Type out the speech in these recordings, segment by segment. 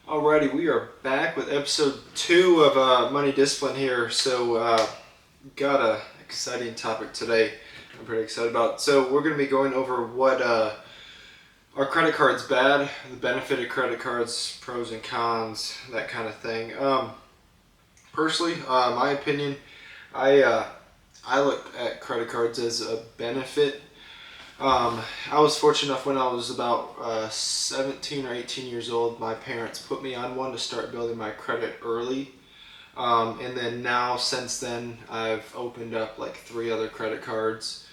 Alrighty, we are back with episode 2 of Money Discipline here. Got a exciting topic today. I'm pretty excited about. So, we're going to be going over what are credit cards bad, the benefit of credit cards, pros and cons, that kind of thing. Personally, my opinion, I uh, I look at credit cards as a benefit. I was fortunate enough when I was about 17 or 18 years old. My parents put me on one to start building my credit early. And then now, since then, I've opened up like 3 other credit cards,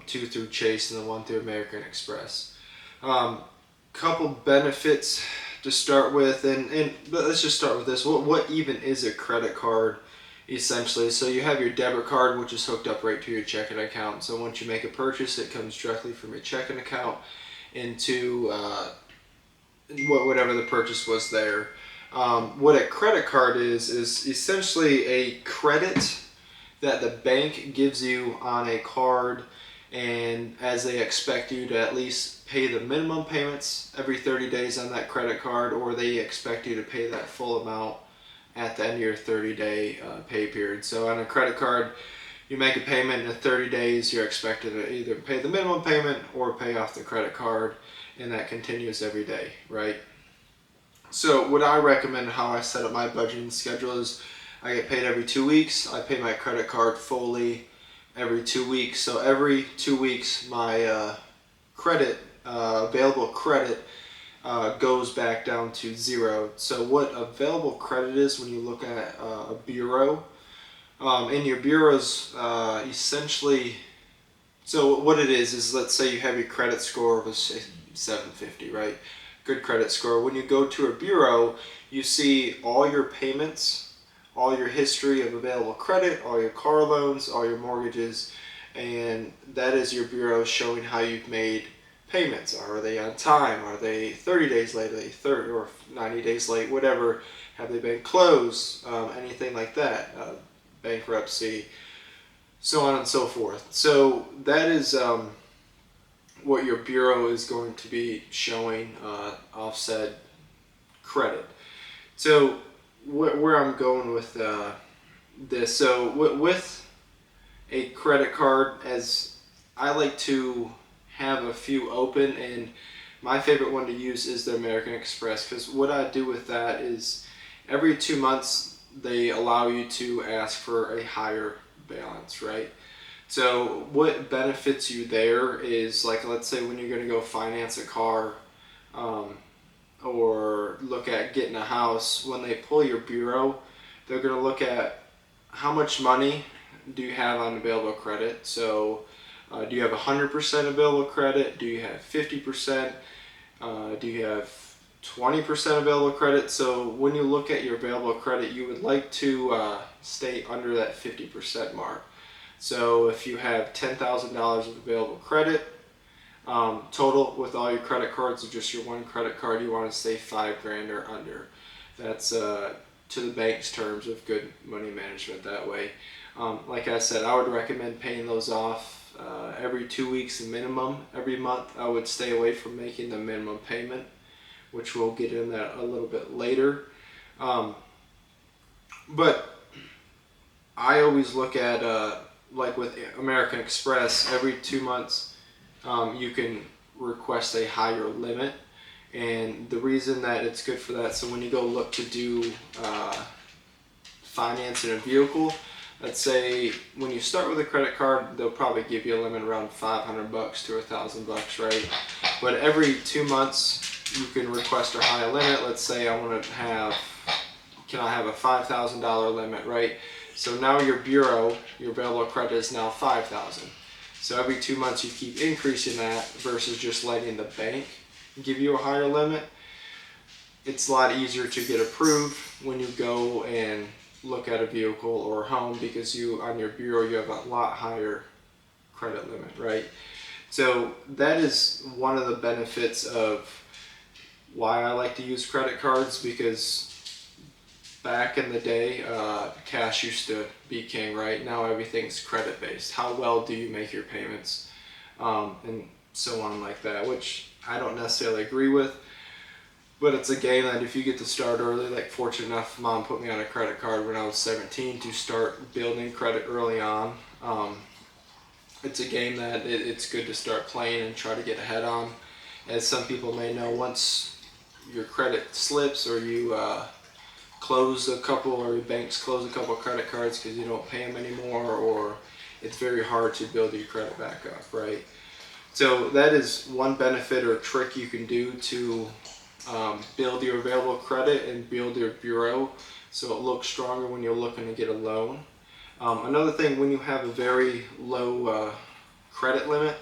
two through Chase and then one through American Express. Couple benefits to start with, and but let's just start with this. What even is a credit card? Essentially, so you have your debit card, which is hooked up right to your checking account. So once you make a purchase, it comes directly from your checking account into whatever the purchase was there. What a credit card is essentially a credit that the bank gives you on a card, and as they expect you to at least pay the minimum payments every 30 days on that credit card, or they expect you to pay that full amount at the end of your 30-day pay period. So on a credit card, you make a payment in 30 days, you're expected to either pay the minimum payment or pay off the credit card, and that continues every day, right? So what I recommend, how I set up my budgeting schedule is I get paid every 2 weeks. I pay my credit card fully every 2 weeks. So every 2 weeks, my available credit goes back down to zero. So what available credit is when you look at a bureau, in your bureaus, essentially, so what it is let's say you have your credit score of a 750, right? Good credit score. When you go to a bureau, you see all your payments, all your history of available credit, all your car loans, all your mortgages, and that is your bureau showing how you've made payments. Are they on time? Are they 30 days late? Are they 30 or 90 days late? Whatever. Have they been closed? Anything like that. Bankruptcy, so on and so forth. So that is what your bureau is going to be showing, offset credit. So where I'm going with this, so with a credit card, as I like to have a few open, and my favorite one to use is the American Express, because what I do with that is every 2 months they allow you to ask for a higher balance, right? So what benefits you there is, like, let's say when you're going to go finance a car, um, or look at getting a house, when they pull your bureau, they're going to look at how much money do you have on available credit. So do you have 100% available credit? Do you have 50%? Do you have 20% available credit? So when you look at your available credit, you would like to stay under that 50% mark. So if you have $10,000 of available credit, total with all your credit cards or just your one credit card, you want to stay $5,000 or under. That's to the bank's terms of good money management that way. Like I said, I would recommend paying those off every 2 weeks minimum. Every month I would stay away from making the minimum payment, which we'll get in that a little bit later. But I always look at, like with American Express, every 2 months you can request a higher limit. And the reason that it's good for that, so when you go look to do finance in a vehicle, let's say when you start with a credit card, they'll probably give you a limit around $500 to $1,000, right? But every 2 months you can request a higher limit. Let's say I want to have, can I have a $5,000 limit, right? So now your bureau, your available credit is now $5,000. So every 2 months you keep increasing that versus just letting the bank give you a higher limit. It's a lot easier to get approved when you go and look at a vehicle or home, because you, on your bureau, you have a lot higher credit limit, right? So that is one of the benefits of why I like to use credit cards, because back in the day, cash used to be king, right? Now everything's credit based. How well do you make your payments? And so on like that, which I don't necessarily agree with. But it's a game that if you get to start early, like fortunate enough, mom put me on a credit card when I was 17 to start building credit early on. It's a game that it's good to start playing and try to get ahead on. As some people may know, once your credit slips or you close a couple, or your banks close a couple of credit cards because you don't pay them anymore, or it's very hard to build your credit back up, right? So that is one benefit or trick you can do to build your available credit and build your bureau so it looks stronger when you're looking to get a loan. Another thing, when you have a very low credit limit,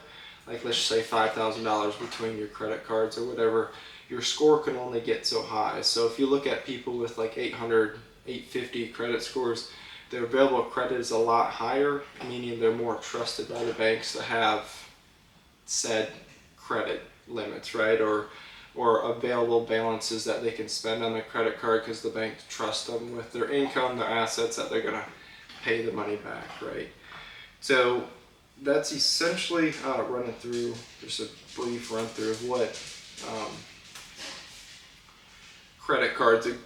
like let's say $5,000 between your credit cards or whatever, your score can only get so high. So if you look at people with like 800, 850 credit scores, their available credit is a lot higher, meaning they're more trusted by the banks to have said credit limits, right? Or available balances that they can spend on their credit card because the bank trusts them with their income, their assets, that they're going to pay the money back, right? So that's essentially running through, just a brief run through of what credit cards are,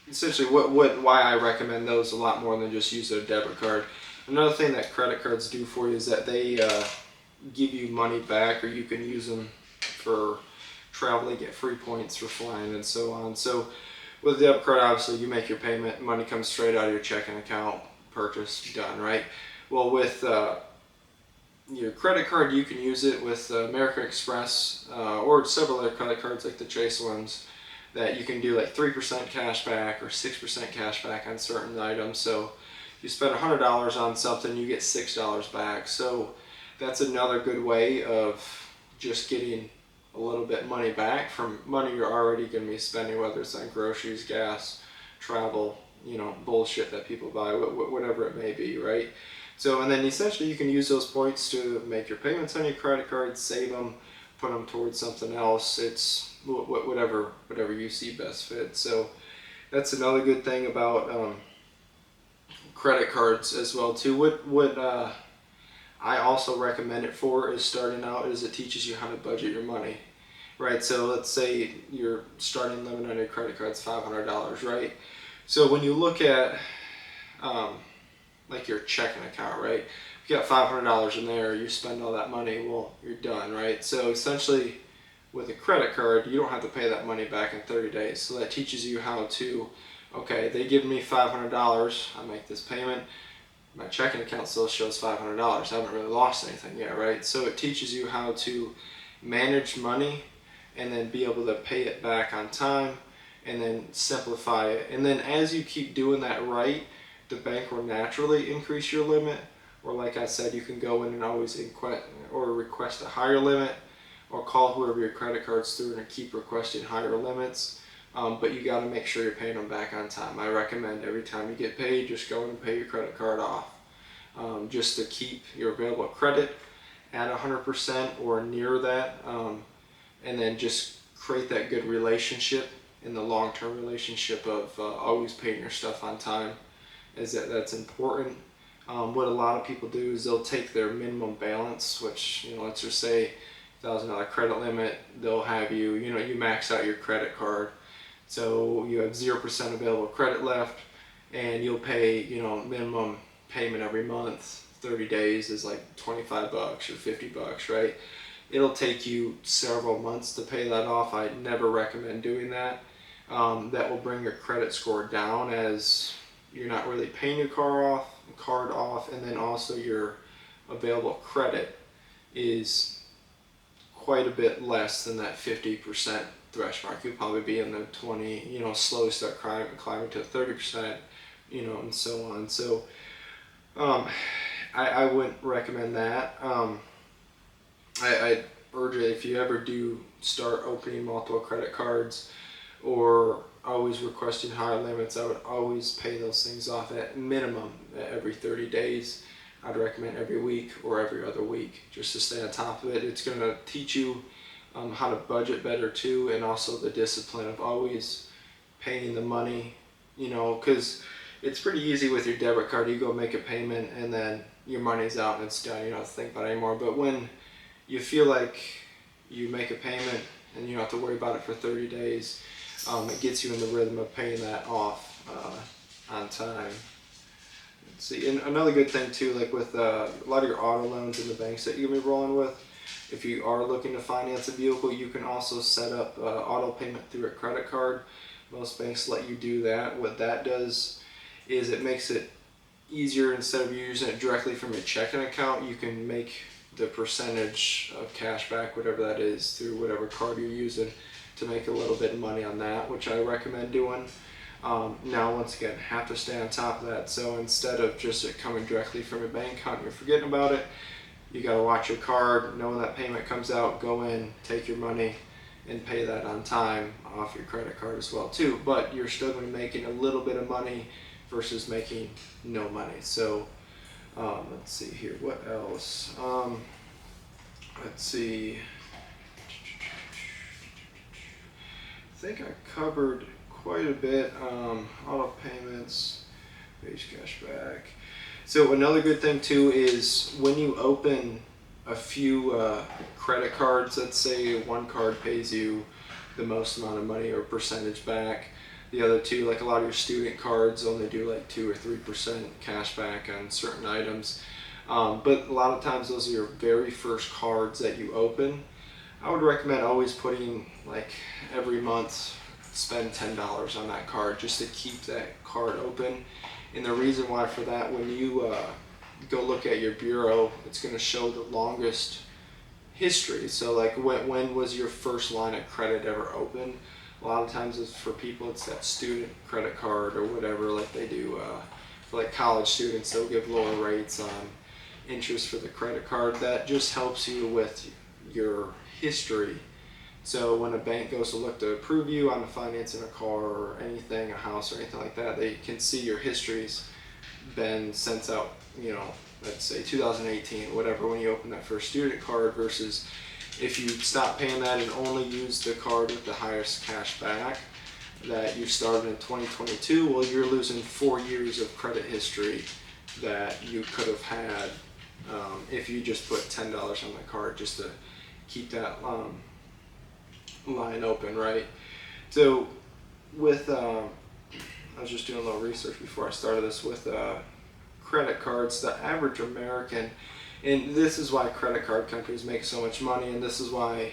essentially why I recommend those a lot more than just use a debit card. Another thing that credit cards do for you is that they give you money back, or you can use them for traveling, get free points for flying and so on. So with a debit card, obviously you make your payment, money comes straight out of your checking account, purchase, done, right? Well, with your credit card, you can use it with American Express or several other credit cards like the Chase ones, that you can do like 3% cash back or 6% cash back on certain items. So you spend $100 on something, you get $6 back. So that's another good way of just getting a little bit money back from money you're already going to be spending, whether it's on groceries, gas, travel, bullshit that people buy, whatever it may be, right? So, and then essentially you can use those points to make your payments on your credit card, save them, put them towards something else. It's whatever you see best fit. So that's another good thing about credit cards as well too. What I also recommend it for is starting out is it teaches you how to budget your money, right? So let's say your starting limit on your credit card is $500, right? So when you look at like your checking account, right? If you got $500 in there, you spend all that money, well, you're done, right? So essentially with a credit card, you don't have to pay that money back in 30 days. So that teaches you how to, okay, they give me $500, I make this payment, my checking account still shows $500. I haven't really lost anything yet, right? So it teaches you how to manage money and then be able to pay it back on time and then simplify it. And then as you keep doing that right, the bank will naturally increase your limit. Or like I said, you can go in and always request a higher limit, or call whoever your credit card's through and keep requesting higher limits. But you got to make sure you're paying them back on time. I recommend every time you get paid, just go and pay your credit card off, just to keep your available credit at 100% or near that, and then just create that good relationship in the long-term relationship of always paying your stuff on time. That's important. What a lot of people do is they'll take their minimum balance, which, let's just say $1,000 credit limit. They'll have you max out your credit card. So you have 0% available credit left, and you'll pay, minimum payment every month. 30 days is like $25 or $50, right? It'll take you several months to pay that off. I never recommend doing that. That will bring your credit score down, as you're not really paying your card off, and then also your available credit is quite a bit less than that 50% threshold. You'll probably be in the 20, slowly start climbing to 30%, and so on. So I wouldn't recommend that. I urge you, if you ever do start opening multiple credit cards or always requesting higher limits, I would always pay those things off at minimum every 30 days. I'd recommend every week or every other week, just to stay on top of it. It's going to teach you how to budget better too, and also the discipline of always paying the money, because it's pretty easy with your debit card. You go make a payment and then your money's out and it's done. You don't have to think about it anymore. But when you feel like you make a payment and you don't have to worry about it for 30 days. It gets you in the rhythm of paying that off on time. Let's see, and another good thing too, like with a lot of your auto loans in the banks that you're gonna be rolling with, if you are looking to finance a vehicle, you can also set up auto payment through a credit card. Most banks let you do that. What that does is it makes it easier. Instead of using it directly from your checking account, you can make the percentage of cash back, whatever that is, through whatever card you're using, to make a little bit of money on that, which I recommend doing. Now, once again, have to stay on top of that. So instead of just it coming directly from your bank account and you're forgetting about it, you got to watch your card, know when that payment comes out, go in, take your money, and pay that on time off your credit card as well too. But you're still going to be making a little bit of money versus making no money. So let's see here, what else? Let's see. I think I covered quite a bit. Auto payments, base cash back. So another good thing too is when you open a few credit cards, let's say one card pays you the most amount of money or percentage back. The other two, like a lot of your student cards, only do like 2 or 3% cash back on certain items. But a lot of times those are your very first cards that you open. I would recommend always putting, like, every month spend $10 on that card just to keep that card open. And the reason why for that, when you go look at your bureau, it's going to show the longest history. So like when was your first line of credit ever open? A lot of times it's for people, it's that student credit card or whatever, like they do for like college students. They'll give lower rates on interest for the credit card. That just helps you with your history. So when a bank goes to look to approve you on financing a car or anything, a house or anything like that, they can see your history's been since out, let's say 2018, whatever, when you open that first student card, versus if you stop paying that and only use the card with the highest cash back that you started in 2022, well, you're losing 4 years of credit history that you could have had if you just put $10 on the card just to keep that line open, right? So with I was just doing a little research before I started this with credit cards. The average American, and this is why credit card companies make so much money, and this is why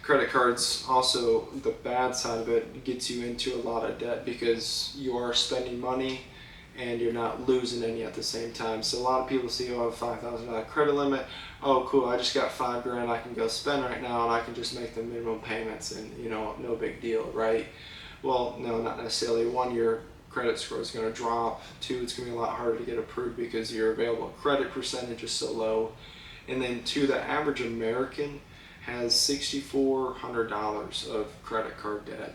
credit cards, also the bad side of it, gets you into a lot of debt because you are spending money and you're not losing any at the same time. So a lot of people see, oh, I have a $5,000 credit limit. Oh, cool, I just got $5,000 I can go spend right now and I can just make the minimum payments and, no big deal, right? Well, no, not necessarily. One, your credit score is going to drop. Two, it's going to be a lot harder to get approved because your available credit percentage is so low. And then two, the average American has $6,400 of credit card debt.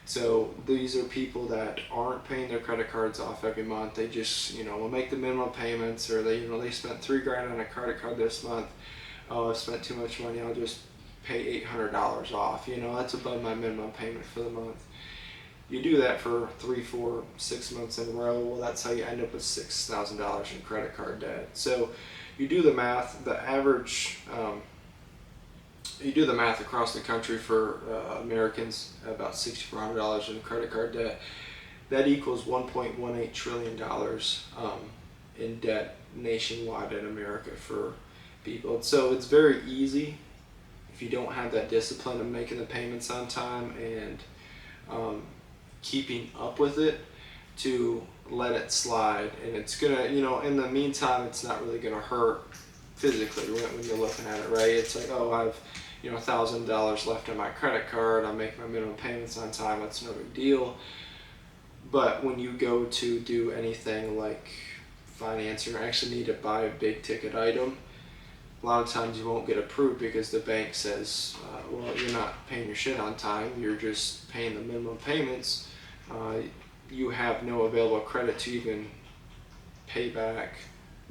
So these are people that aren't paying their credit cards off every month. They just, will make the minimum payments, or they spent $3,000 on a credit card this month. Oh, I've spent too much money. I'll just pay $800 off. That's above my minimum payment for the month. You do that for 3, 4, 6 months in a row. Well, that's how you end up with $6,000 in credit card debt. So you do the math. The average. You do the math across the country for Americans, about $6,400 in credit card debt. That equals $1.18 trillion in debt nationwide in America for people. So it's very easy, if you don't have that discipline of making the payments on time and keeping up with it, to let it slide. And it's gonna, in the meantime, it's not really gonna hurt physically when you're looking at it, right? It's like, oh, I've $1,000 left on my credit card, I make my minimum payments on time, that's no big deal. But when you go to do anything like financing or actually need to buy a big ticket item, a lot of times you won't get approved because the bank says, well, you're not paying your shit on time, you're just paying the minimum payments. You have no available credit to even pay back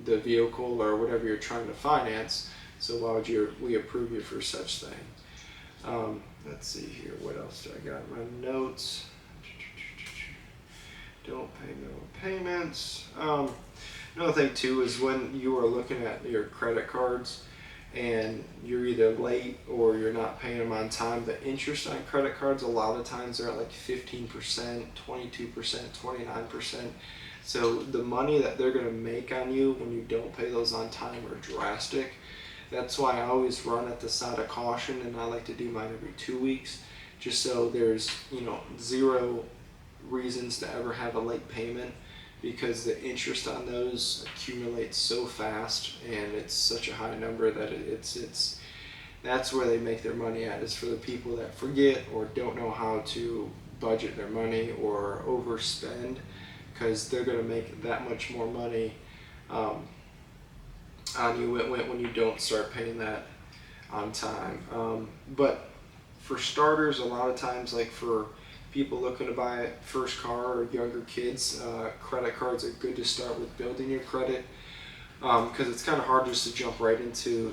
the vehicle or whatever you're trying to finance. So why would we approve you for such thing? Let's see here. What else do I got in my notes? Don't pay minimum payments. Another thing too is when you are looking at your credit cards, and you're either late or you're not paying them on time. The interest on credit cards a lot of times are at like 15%, 22%, 29%. So the money that they're going to make on you when you don't pay those on time are drastic. That's why I always run at the side of caution, and I like to do mine every 2 weeks, just so there's, zero reasons to ever have a late payment, because the interest on those accumulates so fast and it's such a high number that it's that's where they make their money at, is for the people that forget or don't know how to budget their money or overspend, because they're going to make that much more money on you when you don't start paying that on time. But for starters, a lot of times, like for people looking to buy a first car or younger kids, credit cards are good to start with building your credit, because it's kind of hard just to jump right into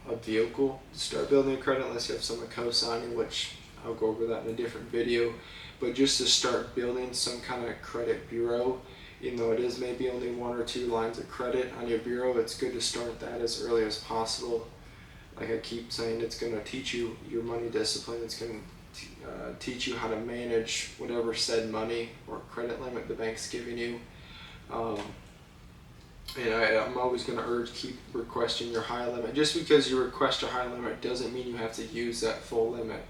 a vehicle to start building credit unless you have someone co-signing, which I'll go over that in a different video. But just to start building some kind of credit bureau, even though it is maybe only 1 or 2 lines of credit on your bureau, it's good to start that as early as possible. Like I keep saying, it's going to teach you your money discipline. It's going to teach you how to manage whatever said money or credit limit the bank's giving you. And I'm always going to urge, keep requesting your high limit. Just because you request a high limit doesn't mean you have to use that full limit.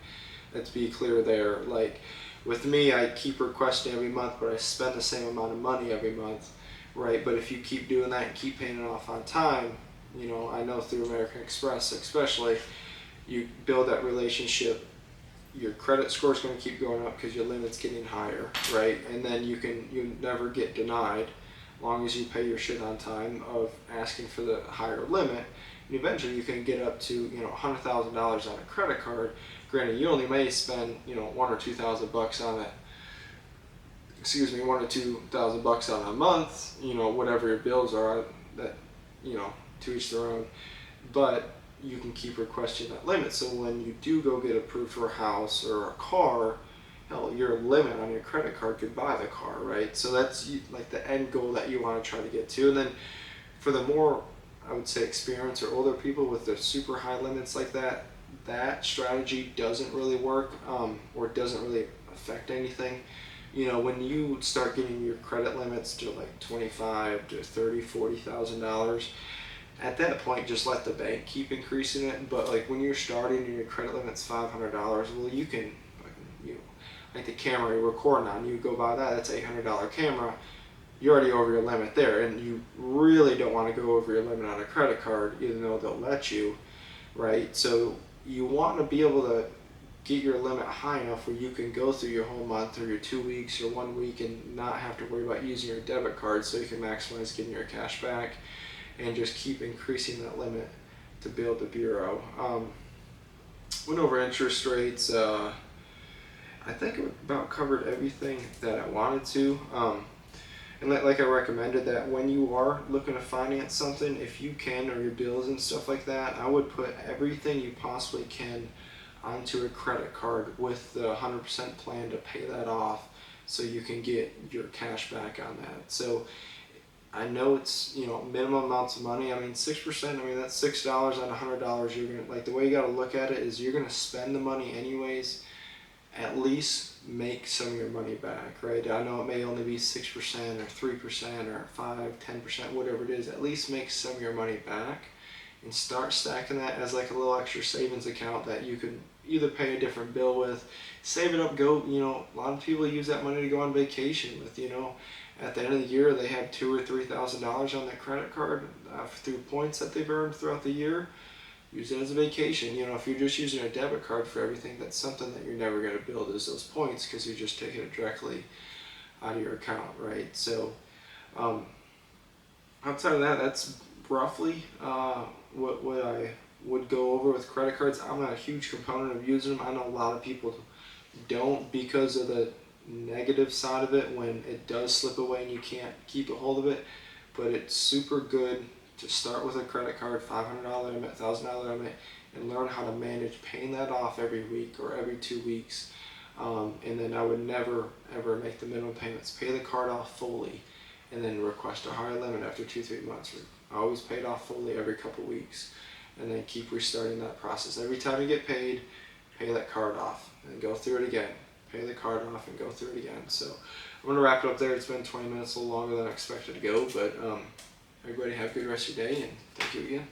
Let's be clear there. Like with me, I keep requesting every month, but I spend the same amount of money every month, right? But if you keep doing that and keep paying it off on time, I know through American Express especially, you build that relationship. Your credit score is going to keep going up because your limit's getting higher, right? And then you never get denied, as long as you pay your shit on time of asking for the higher limit. And eventually you can get up to $100,000 on a credit card. Granted, you only may spend $1,000 or $2,000 on it. $1,000 or $2,000 on a month. Whatever your bills are, that to each their own. But you can keep requesting that limit. So when you do go get approved for a house or a car, hell, your limit on your credit card could buy the car, right? So that's like the end goal that you want to try to get to. And then for the more, I would say, experienced or older people with the super high limits like that, that strategy doesn't really work, or doesn't really affect anything. When you start getting your credit limits to like $25 to $30, $40,000, at that point, just let the bank keep increasing it. But like when you're starting and your credit limit's $500, well, you can, like the camera you're recording on, you go buy that. That's $800 camera. You're already over your limit there, and you really don't want to go over your limit on a credit card, even though they'll let you, right? So you want to be able to get your limit high enough where you can go through your whole month or your 2 weeks or 1 week and not have to worry about using your debit card, so you can maximize getting your cash back and just keep increasing that limit to build the bureau. Went over interest rates. I think it about covered everything that I wanted to. And like I recommended, that when you are looking to finance something, if you can, or your bills and stuff like that, I would put everything you possibly can onto a credit card with the 100% plan to pay that off, so you can get your cash back on that. So I know it's minimum amounts of money. I mean 6%. I mean that's $6 on $100. You're gonna, like, the way you got to look at it is you're gonna spend the money anyways. At least make some of your money back, right? I know it may only be 6% or 3% or 5-10%, whatever it is. At least make some of your money back and start stacking that as like a little extra savings account that you can either pay a different bill with, save it up, go, a lot of people use that money to go on vacation with, at the end of the year they have $2,000 or $3,000 on their credit card through points that they've earned throughout the year. Use it as a vacation. If you're just using a debit card for everything, that's something that you're never going to build, is those points, because you're just taking it directly out of your account, right? So outside of that, that's roughly what I would go over with credit cards. I'm not a huge component of using them. I know a lot of people don't, because of the negative side of it when it does slip away and you can't keep a hold of it. But it's super good to start with a credit card, $500 limit, $1,000 limit, and learn how to manage paying that off every week or every 2 weeks. And then I would never ever make the minimum payments. Pay the card off fully, and then request a higher limit after 2-3 months. I always paid off fully every couple weeks. and then keep restarting that process. Every time you get paid, pay that card off and go through it again. Pay the card off and go through it again. So I'm going to wrap it up there. It's been 20 minutes, a little longer than I expected to go, but everybody have a good rest of your day, and thank you again.